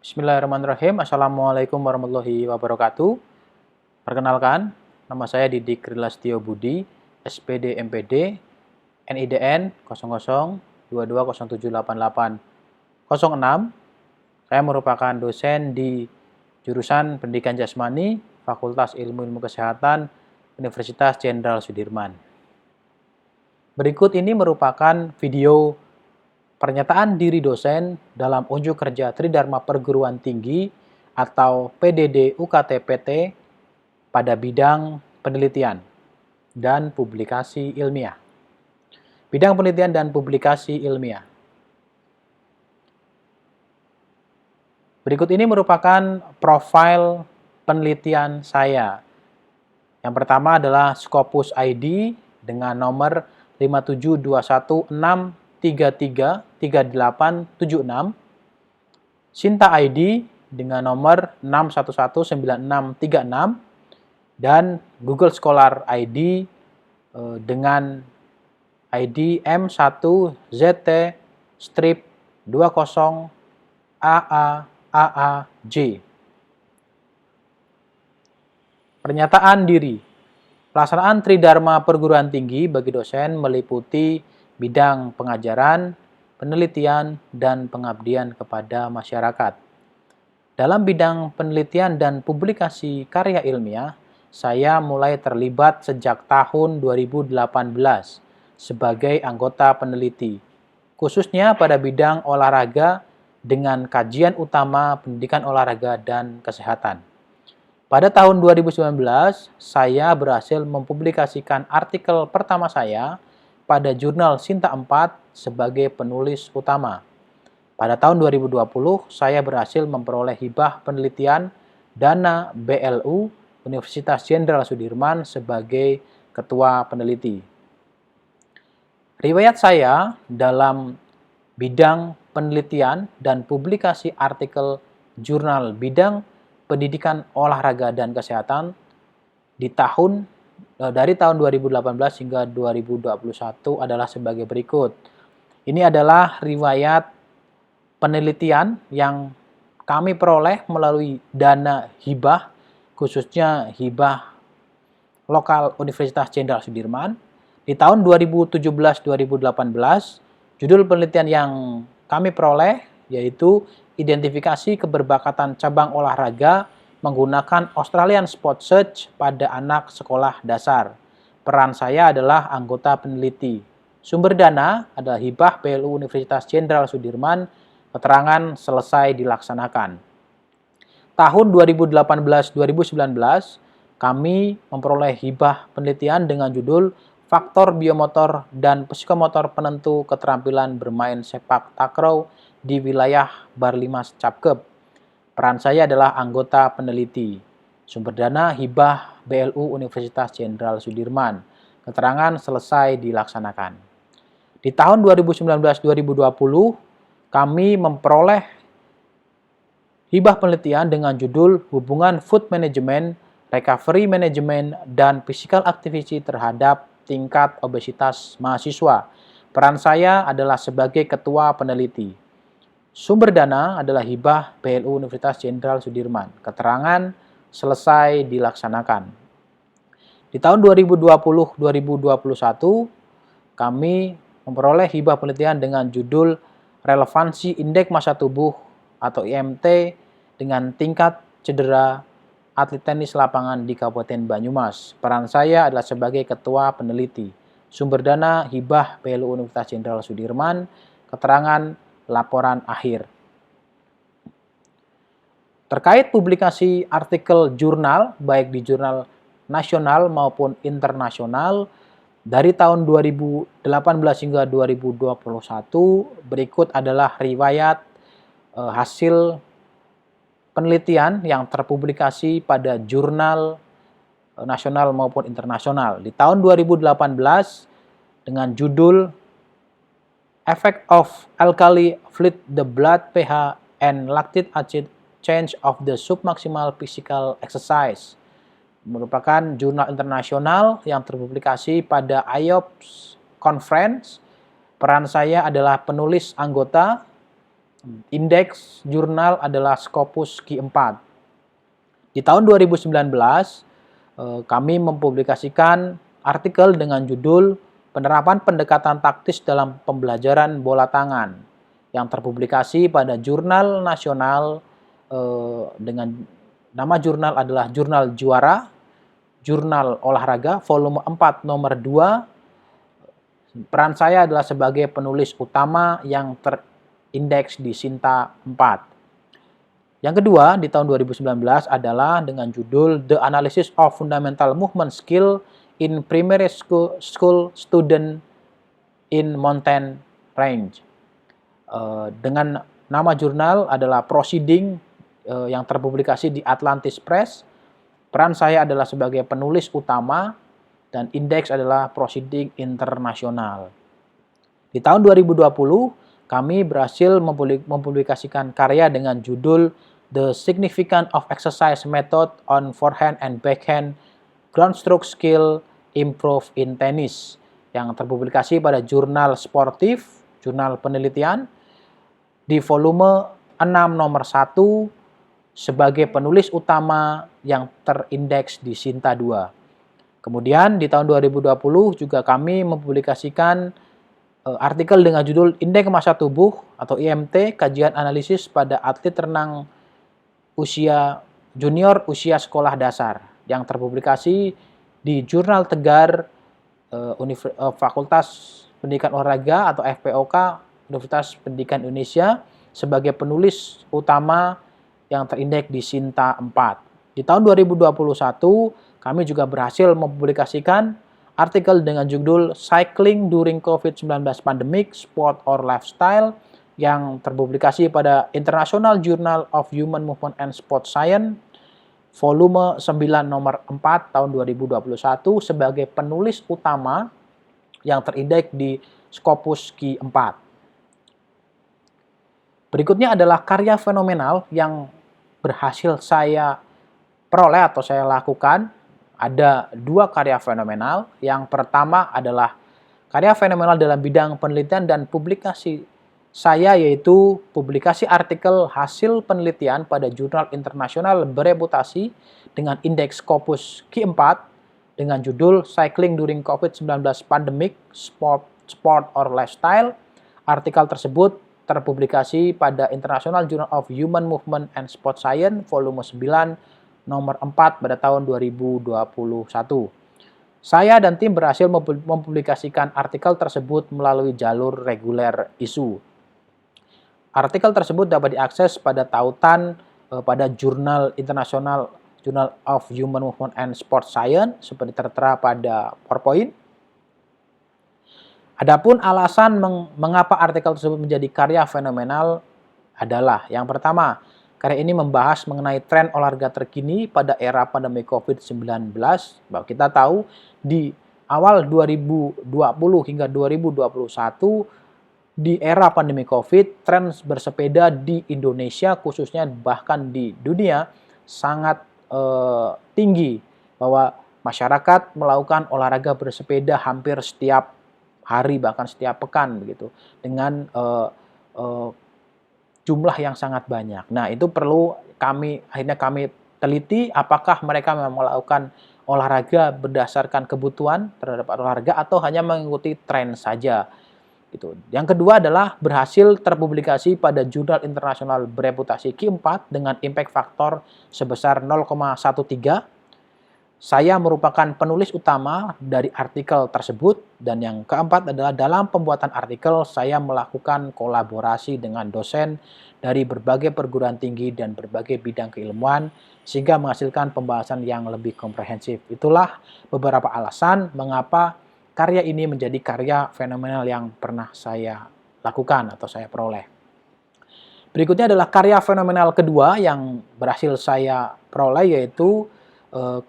Bismillahirrahmanirrahim. Assalamualaikum warahmatullahi wabarakatuh. Perkenalkan, nama saya Didik Rilastio Budi, SPD MPD, NIDN 0022078806. Saya merupakan dosen di jurusan Pendidikan Jasmani, Fakultas Ilmu Kesehatan, Universitas Jenderal Sudirman. Berikut ini merupakan video pernyataan diri dosen dalam unjuk kerja Tridharma Perguruan Tinggi atau PDD UKT-PT pada bidang penelitian dan publikasi ilmiah. Bidang penelitian dan publikasi ilmiah. Berikut ini merupakan profil penelitian saya. Yang pertama adalah Scopus ID dengan nomor 57216333876, Sinta ID dengan nomor 6119636, dan Google Scholar ID dengan ID M1ZT-20AAAAJ. Pernyataan diri. Pelaksanaan Tridharma Perguruan Tinggi bagi dosen meliputi bidang pengajaran, penelitian, dan pengabdian kepada masyarakat. Dalam bidang penelitian dan publikasi karya ilmiah, saya mulai terlibat sejak tahun 2018 sebagai anggota peneliti, khususnya pada bidang olahraga dengan kajian utama pendidikan olahraga dan kesehatan. Pada tahun 2019, saya berhasil mempublikasikan artikel pertama saya pada jurnal Sinta 4 sebagai penulis utama. Pada tahun 2020, saya berhasil memperoleh hibah penelitian dana BLU Universitas Jenderal Sudirman sebagai ketua peneliti. Riwayat saya dalam bidang penelitian dan publikasi artikel jurnal bidang pendidikan olahraga dan kesehatan dari tahun 2018 hingga 2021 adalah sebagai berikut. Ini adalah riwayat penelitian yang kami peroleh melalui dana hibah, khususnya hibah lokal Universitas Jenderal Sudirman. Di tahun 2017-2018, judul penelitian yang kami peroleh yaitu identifikasi keberbakatan cabang olahraga menggunakan Australian Sport Search pada anak sekolah dasar. Peran saya adalah anggota peneliti. Sumber dana adalah hibah BLU Universitas Jenderal Sudirman, keterangan selesai dilaksanakan. Tahun 2018-2019, kami memperoleh hibah penelitian dengan judul Faktor Biomotor dan Psikomotor Penentu Keterampilan Bermain Sepak Takraw di wilayah Barlimas Capkep. Peran saya adalah anggota peneliti. Sumber dana hibah BLU Universitas Jenderal Sudirman. Keterangan selesai dilaksanakan. Di tahun 2019-2020, kami memperoleh hibah penelitian dengan judul Hubungan Food Management, Recovery Management, dan Physical Activity terhadap tingkat obesitas mahasiswa. Peran saya adalah sebagai ketua peneliti. Sumber dana adalah hibah BLU Universitas Jenderal Sudirman. Keterangan selesai dilaksanakan. Di tahun 2020-2021, kami memperoleh hibah penelitian dengan judul Relevansi Indeks Massa Tubuh atau IMT dengan tingkat cedera atlet tenis lapangan di Kabupaten Banyumas. Peran saya adalah sebagai ketua peneliti. Sumber dana hibah BLU Universitas Jenderal Sudirman. Keterangan laporan akhir. Terkait publikasi artikel jurnal, baik di jurnal nasional maupun internasional, dari tahun 2018 hingga 2021, berikut adalah riwayat hasil penelitian yang terpublikasi pada jurnal nasional maupun internasional. Di tahun 2018 dengan judul Effect of Alkali Fluid the Blood pH and Lactic Acid Change of the Submaximal Physical Exercise, merupakan jurnal internasional yang terpublikasi pada IOPS Conference. Peran saya adalah penulis anggota Indeks jurnal adalah Scopus Q4. Di tahun 2019, kami mempublikasikan artikel dengan judul Penerapan Pendekatan Taktis dalam Pembelajaran Bola Tangan yang terpublikasi pada jurnal nasional dengan nama jurnal adalah Jurnal Juara, Jurnal Olahraga, volume 4 nomor 2. Peran saya adalah sebagai penulis utama yang terindeks di Sinta 4. Yang kedua, di tahun 2019 adalah dengan judul The Analysis of Fundamental Movement Skill in Primary School Student in Mountain Range. Dengan nama jurnal adalah Proceeding yang terpublikasi di Atlantis Press. Peran saya adalah sebagai penulis utama dan indeks adalah Proceeding Internasional. Di tahun 2020, kami berhasil mempublikasikan karya dengan judul The Significance of Exercise Method on Forehand and Backhand Ground Stroke Skill Improve in Tennis yang terpublikasi pada jurnal sportif, jurnal penelitian di volume 6 nomor 1 sebagai penulis utama yang terindeks di Sinta 2. Kemudian di tahun 2020 juga kami mempublikasikan artikel dengan judul Indeks Massa Tubuh atau IMT, kajian analisis pada atlet renang usia junior usia sekolah dasar yang terpublikasi di Jurnal Tegar Fakultas Pendidikan Olahraga atau FPOK Universitas Pendidikan Indonesia sebagai penulis utama yang terindeks di Sinta 4. Di tahun 2021 kami juga berhasil mempublikasikan artikel dengan judul Cycling During COVID-19 Pandemic, Sport or Lifestyle yang terpublikasi pada International Journal of Human Movement and Sport Science volume 9 nomor 4 tahun 2021 sebagai penulis utama yang terindeks di Scopus Q4. Berikutnya adalah karya fenomenal yang berhasil saya peroleh atau saya lakukan. Ada 2 karya fenomenal. Yang pertama adalah karya fenomenal dalam bidang penelitian dan publikasi saya, yaitu publikasi artikel hasil penelitian pada jurnal internasional bereputasi dengan indeks Scopus Q4 dengan judul Cycling During COVID-19 Pandemic, Sport or Lifestyle. Artikel tersebut terpublikasi pada International Journal of Human Movement and Sport Science volume 9 nomor 4 pada tahun 2021. Saya dan tim berhasil mempublikasikan artikel tersebut melalui jalur reguler isu. Artikel tersebut dapat diakses pada tautan pada jurnal internasional Journal of Human Movement and Sport Science seperti tertera pada PowerPoint. Adapun alasan mengapa artikel tersebut menjadi karya fenomenal adalah yang pertama, karya ini membahas mengenai tren olahraga terkini pada era pandemi COVID-19. Bahwa kita tahu di awal 2020 hingga 2021 di era pandemi COVID, tren bersepeda di Indonesia khususnya bahkan di dunia sangat tinggi, bahwa masyarakat melakukan olahraga bersepeda hampir setiap hari bahkan setiap pekan begitu dengan jumlah yang sangat banyak. Nah, itu perlu akhirnya kami teliti apakah mereka memang melakukan olahraga berdasarkan kebutuhan terhadap olahraga atau hanya mengikuti tren saja. Gitu. Yang kedua adalah berhasil terpublikasi pada jurnal internasional bereputasi Q4 dengan impact faktor sebesar 0,13. Saya merupakan penulis utama dari artikel tersebut. Dan yang keempat adalah dalam pembuatan artikel saya melakukan kolaborasi dengan dosen dari berbagai perguruan tinggi dan berbagai bidang keilmuan sehingga menghasilkan pembahasan yang lebih komprehensif. Itulah beberapa alasan mengapa karya ini menjadi karya fenomenal yang pernah saya lakukan atau saya peroleh. Berikutnya adalah karya fenomenal kedua yang berhasil saya peroleh, yaitu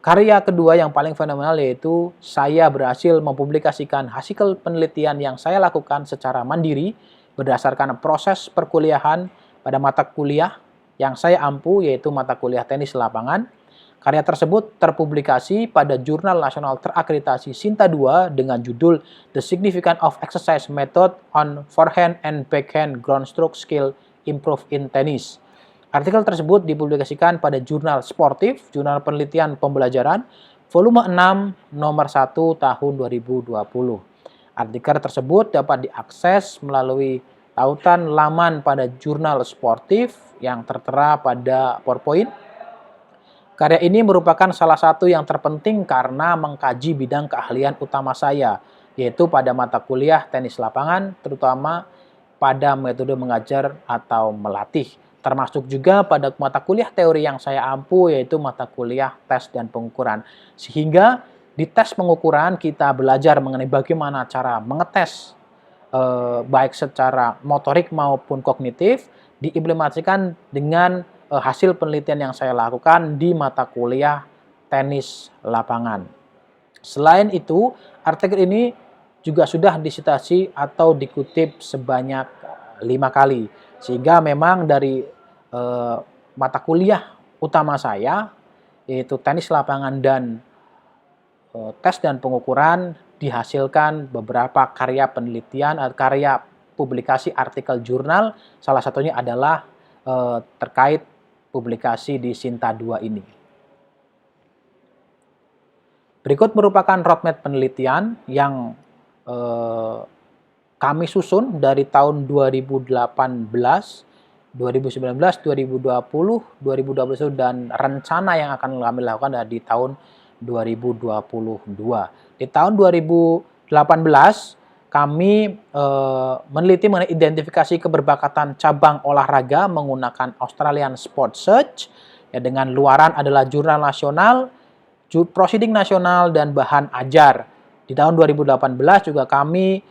karya kedua yang paling fenomenal, yaitu saya berhasil mempublikasikan hasil penelitian yang saya lakukan secara mandiri berdasarkan proses perkuliahan pada mata kuliah yang saya ampu, yaitu mata kuliah tenis lapangan. Karya tersebut terpublikasi pada jurnal nasional terakreditasi Sinta 2 dengan judul The Significance of Exercise Method on Forehand and Backhand Ground Stroke Skill Improve in Tennis. Artikel tersebut dipublikasikan pada Jurnal Sportif, Jurnal Penelitian Pembelajaran, volume 6, nomor 1 tahun 2020. Artikel tersebut dapat diakses melalui tautan laman pada Jurnal Sportif yang tertera pada PowerPoint. Karya ini merupakan salah satu yang terpenting karena mengkaji bidang keahlian utama saya, yaitu pada mata kuliah tenis lapangan, terutama pada metode mengajar atau melatih. Termasuk juga pada mata kuliah teori yang saya ampu, yaitu mata kuliah tes dan pengukuran. Sehingga di tes pengukuran kita belajar mengenai bagaimana cara mengetes baik secara motorik maupun kognitif, diimplementasikan dengan hasil penelitian yang saya lakukan di mata kuliah tenis lapangan. Selain itu, artikel ini juga sudah disitasi atau dikutip sebanyak 5 kali. Sehingga memang dari mata kuliah utama saya, yaitu tenis lapangan dan tes dan pengukuran, dihasilkan beberapa karya penelitian, karya publikasi artikel jurnal, salah satunya adalah terkait publikasi di Sinta 2 ini. Berikut merupakan roadmap penelitian yang kami susun dari tahun 2018, 2019, 2020, 2021, dan rencana yang akan kami lakukan di tahun 2022. Di tahun 2018, kami meneliti mengenai identifikasi keberbakatan cabang olahraga menggunakan Australian Sports Search, ya, dengan luaran adalah jurnal nasional, proceeding nasional, dan bahan ajar. Di tahun 2018 juga kami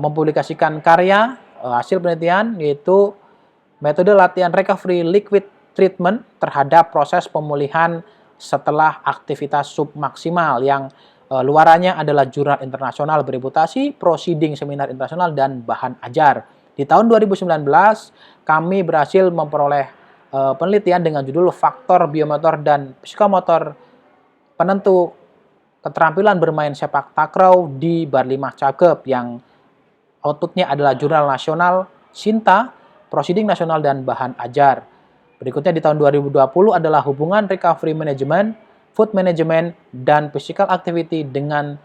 mempublikasikan karya hasil penelitian, yaitu metode latihan recovery liquid treatment terhadap proses pemulihan setelah aktivitas submaksimal, yang luarannya adalah jurnal internasional bereputasi, proceeding seminar internasional, dan bahan ajar. Di tahun 2019 kami berhasil memperoleh penelitian dengan judul faktor biomotor dan psikomotor penentu keterampilan bermain sepak takraw di Barlimah Cakep, yang outputnya adalah jurnal nasional, Sinta, proceeding nasional, dan bahan ajar. Berikutnya di tahun 2020 adalah hubungan recovery management, food management, dan physical activity dengan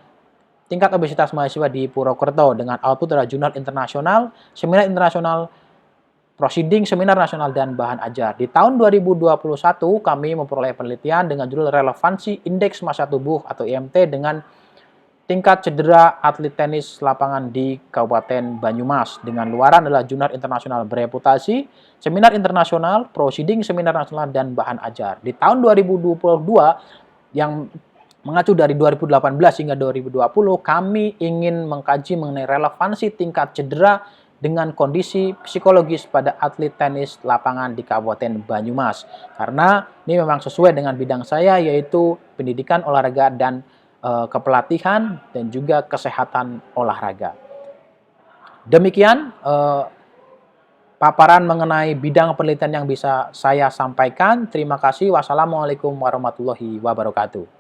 tingkat obesitas mahasiswa di Purwokerto, dengan output adalah jurnal internasional, seminar internasional, proceeding seminar nasional, dan bahan ajar. Di tahun 2021 kami memperoleh penelitian dengan judul relevansi indeks massa tubuh atau IMT dengan tingkat cedera atlet tenis lapangan di Kabupaten Banyumas, dengan luaran adalah jurnal internasional bereputasi, seminar internasional, proceeding seminar nasional, dan bahan ajar. Di tahun 2022 yang mengacu dari 2018 hingga 2020, kami ingin mengkaji mengenai relevansi tingkat cedera dengan kondisi psikologis pada atlet tenis lapangan di Kabupaten Banyumas. Karena ini memang sesuai dengan bidang saya, yaitu pendidikan olahraga dan kepelatihan dan juga kesehatan olahraga. Demikian paparan mengenai bidang penelitian yang bisa saya sampaikan. Terima kasih. Wassalamualaikum warahmatullahi wabarakatuh.